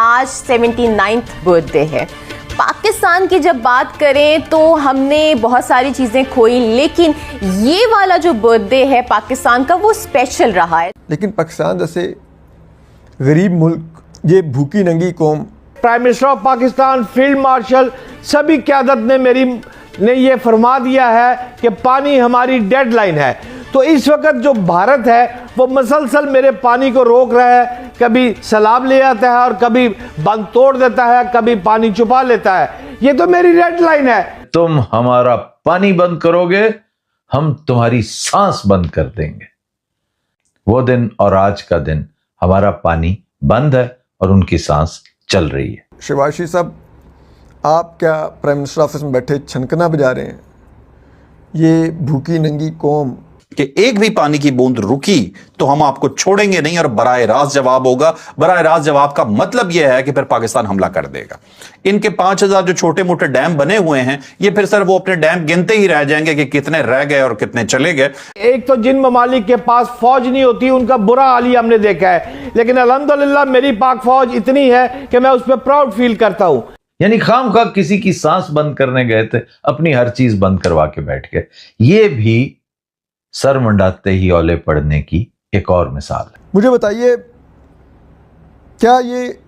आज 79th birthday है। पाकिस्तान की जब बात करें तो हमने बहुत सारी चीज़ें खोई, लेकिन ये वाला जो बर्थडे है पाकिस्तान का वो स्पेशल रहा है। लेकिन पाकिस्तान जैसे गरीब मुल्क, ये भूखी नंगी कौम, prime minister of Pakistan, field marshal, सभी क़यादत ने ये फरमा दिया है कि पानी हमारी डेडलाइन है। तो इस वक्त जो भारत है वो मसलसल मेरे पानी को रोक रहा है, कभी सैलाब ले आता है और कभी बंद तोड़ देता है, कभी पानी छुपा लेता है। ये तो मेरी डेडलाइन है। तुम हमारा पानी बंद करोगे, हम तुम्हारी सांस बंद कर देंगे। वो दिन और आज का दिन हमारा पानी बंद है और उनकी सांस चल रही है। शहबाज शरीफ साहब, आप क्या प्राइम मिनिस्टर ऑफिस में बैठे छनकना बजा रहे हैं? ये भूखी नंगी कौम कि एक भी पानी की बूंद रुकी तो हम आपको छोड़ेंगे नहीं, और बराह रास्त जवाब होगा। बराह रास्त जवाब का मतलब यह है कि फिर पाकिस्तान हमला कर देगा। इनके 5000 जो छोटे मोटे डैम बने हुए हैं, ये फिर सर वो अपने डैम गिनते ही रह जाएंगे कि कितने रह गए और कितने चले गए। एक तो जिन ममालिक के पास फौज नहीं होती उनका बुरा हाल ही हमने देखा है, लेकिन अल्हम्दुलिल्लाह मेरी पाक फौज इतनी है कि मैं उस पर प्राउड फील करता हूं। यानी खामखा किसी की सांस बंद करने गए थे, अपनी हर चीज बंद करवा के बैठ गए। ये भी सर मंडाते ही औले पड़ने की एक और मिसाल है। मुझे बताइए, क्या ये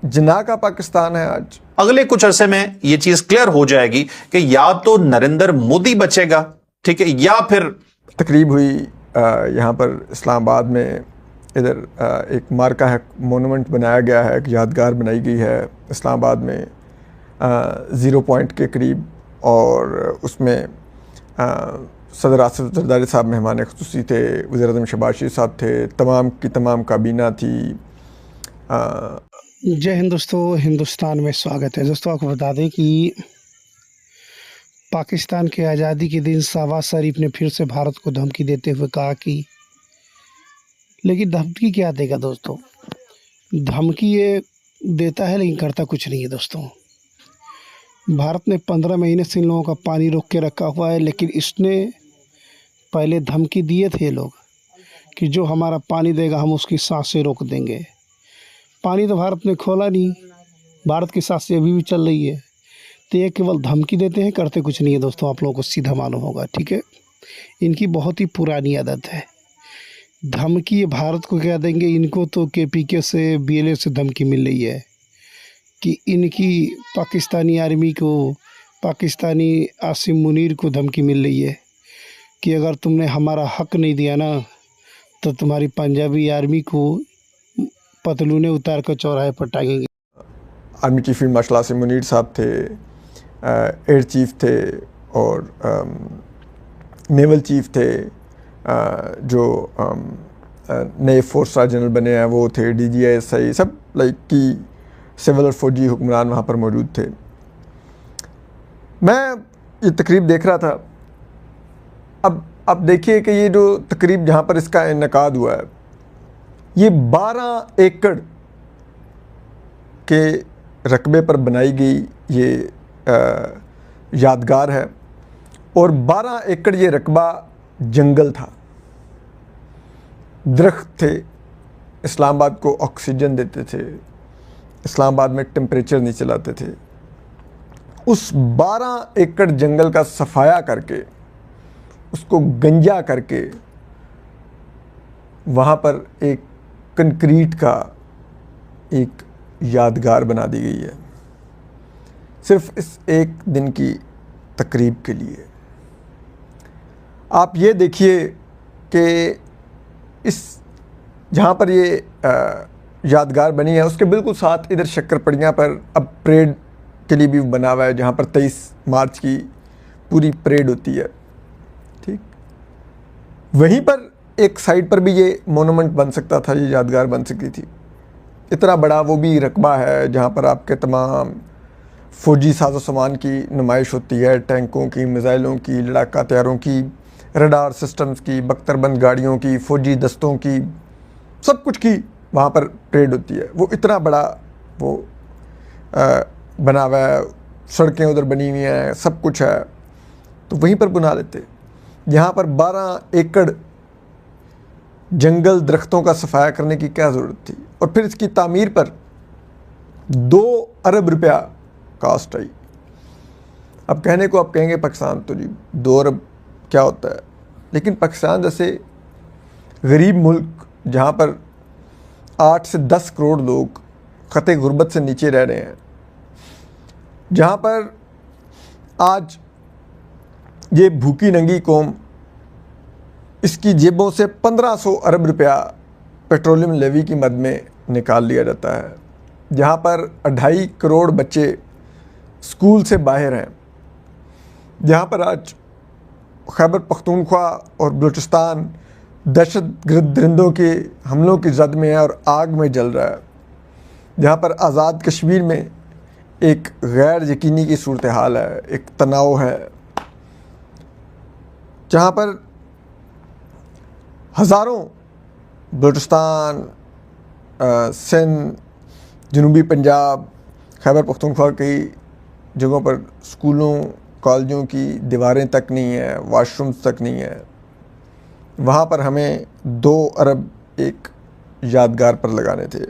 जिन्ना का पाकिस्तान है आज? अगले कुछ अरसे में यह चीज क्लियर हो जाएगी कि या तो नरेंद्र मोदी बचेगा, ठीक है, या फिर तकरीब हुई यहाँ पर इस्लामाबाद में, इधर एक मार्का है, मोनूमेंट बनाया गया है, एक यादगार बनाई गई है इस्लामाबाद में 0 पॉइंट के करीब, और उसमें सदर आसिफ जरदारी साहब मेहमान ख़ुसूसी थे, वज़ीर-ए-आज़म शहबाज शरीफ साहब थे, तमाम की तमाम काबीना थी। जय हिंद दोस्तों, हिंदुस्तान में स्वागत है। दोस्तों, आपको बता दें कि पाकिस्तान के आज़ादी के दिन शहबाज शरीफ ने फिर से भारत को धमकी देते हुए कहा कि, लेकिन धमकी क्या देगा दोस्तों? धमकी ये देता है लेकिन करता कुछ नहीं है दोस्तों। भारत ने 15 महीने से इन लोगों का पानी रोक के रखा हुआ है, लेकिन इसने पहले धमकी दिए थे लोग कि जो हमारा पानी देगा हम उसकी सांसें रोक देंगे। पानी तो भारत ने खोला नहीं, भारत की सांसें अभी भी चल रही है। तो ये केवल धमकी देते हैं, करते कुछ नहीं है दोस्तों। आप लोगों को सीधा मालूम होगा, ठीक है। इनकी बहुत ही पुरानी आदत है धमकी। भारत को क्या देंगे, इनको तो KPK से, BLA से धमकी मिल रही है कि इनकी पाकिस्तानी आर्मी को, पाकिस्तानी आसिम मुनीर को धमकी मिल रही है कि अगर तुमने हमारा हक नहीं दिया ना तो तुम्हारी पंजाबी आर्मी को पतलूने उतार कर चौराहे पर टांगेंगे। Army chief field marshal Asim Munir साहब थे, एयर चीफ थे, और नेवल चीफ थे, जो नए 4 स्टार जनरल बने हैं वो थे, DGI सब लाइक की सिविल और फौजी हुक्मरान वहाँ पर मौजूद थे। मैं ये तकरीब देख रहा था। अब देखिए कि ये जो तकरीब जहाँ पर इसका इनेकाद हुआ है, ये 12 एकड़ के रकबे पर बनाई गई ये यादगार है, और 12 एकड़ ये रकबा जंगल था, दरख्त थे, इस्लामाबाद को ऑक्सीजन देते थे, इस्लामाबाद में टेम्परेचर नीचे लाते थे। उस 12 एकड़ जंगल का सफाया करके, उसको गंजा करके, वहाँ पर एक कंक्रीट का एक यादगार बना दी गई है, सिर्फ इस एक दिन की तकरीब के लिए। आप ये देखिए कि इस जहाँ पर ये यादगार बनी है, उसके बिल्कुल साथ इधर शक्करपड़ियाँ पर अब परेड के लिए भी बना हुआ है, जहाँ पर 23 मार्च की पूरी परेड होती है, ठीक। वहीं पर एक साइड पर भी ये मोनूमेंट बन सकता था, ये यादगार बन सकती थी। इतना बड़ा वो भी रकबा है जहाँ पर आपके तमाम फ़ौजी साजो सामान की नुमाइश होती है, टैंकों की, मिज़ाइलों की, लड़ाका तैयारों की, रडार सिस्टम्स की, बख्तरबंद गाड़ियों की, फ़ौजी दस्तों की, सब कुछ की वहाँ पर परेड होती है। वो इतना बड़ा वो बना हुआ है, सड़कें उधर बनी हुई हैं, सब कुछ है, तो वहीं पर बना लेते। यहाँ पर 12 एकड़ जंगल दरख्तों का सफाया करने की क्या ज़रूरत थी? और फिर इसकी तामीर पर 2 अरब रुपया कास्ट आई। अब कहने को आप कहेंगे पाकिस्तान तो जी 2 अरब क्या होता है, लेकिन पाकिस्तान जैसे गरीब मुल्क जहाँ पर 8 से 10 करोड़ लोग ख़त गुर्बत से नीचे रह रहे हैं, जहाँ पर आज ये भूखी नंगी कौम इसकी जेबों से 1500 अरब रुपया पेट्रोलियम लेवी की मद में निकाल लिया जाता है, जहाँ पर 2.5 करोड़ बच्चे स्कूल से बाहर हैं, जहाँ पर आज खैबर पख्तूनख्वा और बलूचिस्तान दहशतगर्द दरिंदों के हमलों की जद में है और आग में जल रहा है, जहाँ पर आज़ाद कश्मीर में एक गैर यकीनी की सूरत हाल है, एक तनाव है, जहाँ पर हज़ारों बलूचिस्तान, सिंध, जनूबी पंजाब, खैबर पख्तूनख्वा की जगहों पर स्कूलों कॉलेजों की दीवारें तक नहीं है, वाशरूम्स तक नहीं है। वहाँ पर हमें 2 अरब एक यादगार पर लगाने थे।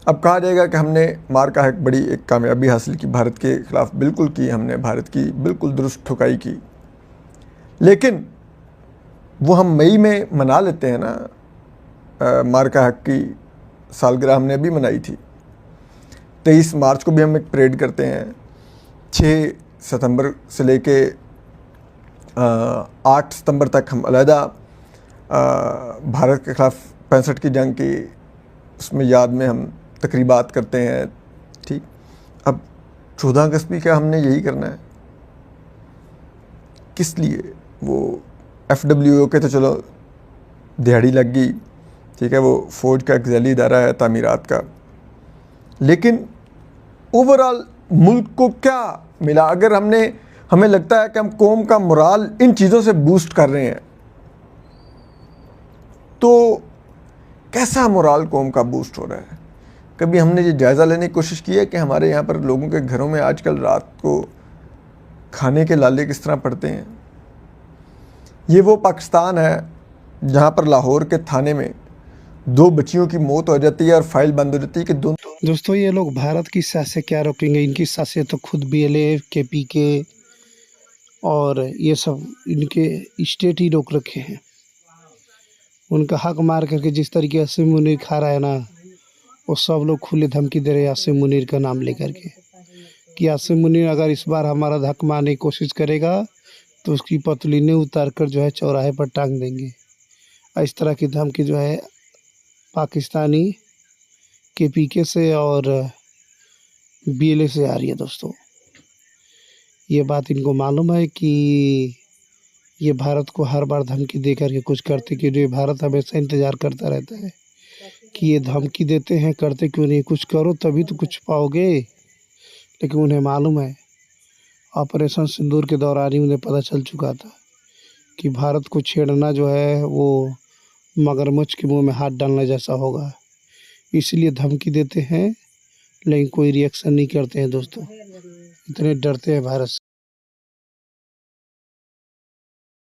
अब कहा जाएगा कि हमने मार का एक बड़ी एक कामयाबी हासिल की, भारत के ख़िलाफ़ बिल्कुल की, हमने भारत की बिल्कुल दुरुस्त ठुकाई की, लेकिन वो हम मई में मना लेते हैं ना। मार का हक की सालगिरह हमने अभी मनाई थी, 23 मार्च को भी हम एक परेड करते हैं, 6 सितंबर से लेके 8 सितंबर तक हम अलहदा भारत के ख़िलाफ़ 65 की जंग की उसमें याद में हम तकरीबात करते हैं। ठीक, अब 14 अगस्त भी क्या हमने यही करना है? किस लिए? वो FWO के तो चलो दिहाड़ी लग गई, ठीक है, वो फ़ौज का एक ज़ैली इदारा है तामीरात का, लेकिन ओवरऑल मुल्क को क्या मिला? अगर हमें लगता है कि हम कौम का मोराल इन चीज़ों से बूस्ट कर रहे हैं, तो कैसा मोराल कौम का बूस्ट हो रहा है? कभी हमने ये जायज़ा लेने की कोशिश की है कि हमारे यहाँ पर लोगों के घरों में आजकल रात को खाने के लाले किस तरह पड़ते हैं? ये वो पाकिस्तान है जहाँ पर लाहौर के थाने में 2 बच्चियों की मौत हो जाती है और फाइल बंद हो जाती है कि दोस्तों ये लोग भारत की सासें क्या रोकेंगे? इनकी सासें तो खुद BLA, KPK और ये सब इनके स्टेट ही रोक रखे हैं। उनका हक मार करके जिस तरीके आसिम मुनीर खा रहा है ना, वो सब लोग खुले धमकी दे रहे हैं आसिम मुनीर का नाम लेकर के कि आसिम मुनीर अगर इस बार हमारा हक मारने की कोशिश करेगा तो उसकी पतलीनें उतार कर जो है चौराहे पर टांग देंगे। इस तरह की धमकी जो है पाकिस्तानी KPK से और BLA से आ रही है। दोस्तों ये बात इनको मालूम है कि ये भारत को हर बार धमकी दे करके कुछ करते क्यों नहीं? भारत हमेशा इंतज़ार करता रहता है कि ये धमकी देते हैं, करते क्यों नहीं? कुछ करो तभी तो कुछ पाओगे। लेकिन उन्हें मालूम है, ऑपरेशन सिंदूर के दौरान ही उन्हें पता चल चुका था कि भारत को छेड़ना जो है वो मगरमच्छ के मुंह में हाथ डालने जैसा होगा, इसलिए धमकी देते हैं, लेकिन कोई रिएक्शन नहीं करते हैं। दोस्तों इतने डरते हैं भारत से।